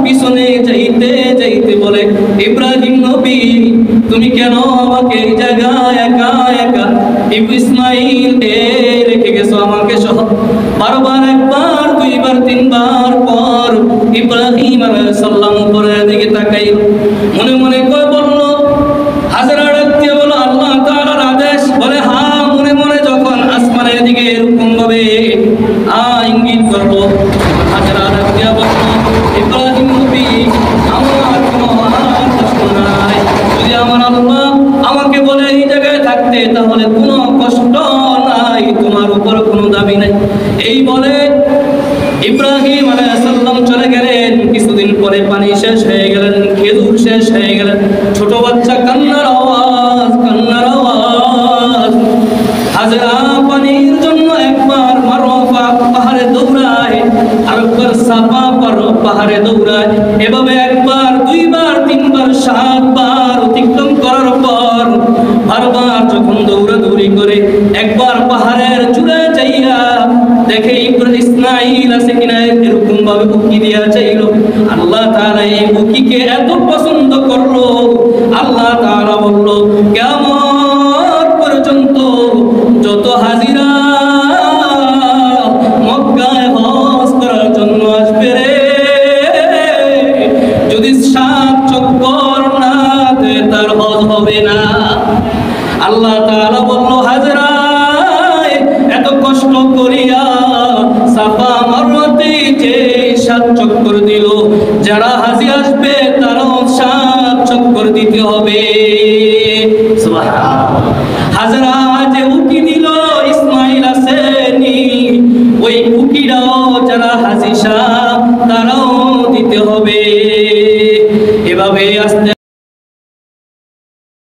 পিছনে যাইতে যাইতে বলে, ইব্রাহিম নবী তুমি কেন আমাকে এই জায়গায় একা একা ইসমাইল রেখে গেছো আমাকে সহ? বারবার, একবার, দুইবার, তিনবার পর ইব্রাহিম আলাইহিস সালাম উপরের দিকে তাকাইল, মনে মনে কই বলল, হাজেরা ডাক দিয়ে বলো আল্লাহ তাআলার আদেশ? বলে হ্যাঁ। মনে মনে যখন আসমানের দিকে এরকম ভাবে ইঙ্গিত করলো, হাজেরা ডাক দিয়ে বলল, ইব্রাহিম নবী আমার কোনো আর কষ্ট নাই। যদি আমার আল্লাহ আমাকে বলে এই জায়গায় থাকতে, তাহলে কোনো কষ্ট নাই, তোমার উপর কোনো দাবি নাই। এই বলে ইব্রাহিম আলাইহিস সালাম চলে গেলেন। কিছুদিন পরে পানি শেষ হয়ে গেলেন, খেজুর শেষ হয়ে গেলেন, ছোট বাচ্চা কান্নার আওয়াজ, কান্নার আওয়াজ। হাজেরা পানির জন্য একবার মারওয়া পাহাড়ে দৌড়ায়, আরেকবার সাফা পাহাড়ে দৌড়ায়। এভাবে একবার, দুইবার, তিনবার, 7 বার অতিক্রম করার পর বারবার যখন দৌড়াদৌড়ি করে একবার পাহাড়ের চূড়ায় যাইয়া দেখে ইসমাইল আছে কিনা, এরকম ভাবে উকি দিয়া চাইল। আল্লাহ তাআলা এই উকিকে এত পছন্দ করলো, আল্লাহ তাআলা বলল, কিয়ামত পর্যন্ত যত হাজিরা মক্কায় হজ করার জন্য আসবে রে, যদি 7 চক্কর না দেয় তার হজ হবে না। আল্লাহ তাআলা বলল, হাজেরা এত কষ্ট করিয়া সাফা মারওয়াতে যে 7 চক্কর দিল, যারা হাজি আসবে তারাও 7 চক্কর দিতে হবে। সুবহানাল্লাহ। হাজেরা যে উকি দিল ইসমাইল আসেনি, ওই উকিটাও যারা হাজি সাহেব তারাও দিতে হবে। এভাবে আস্তে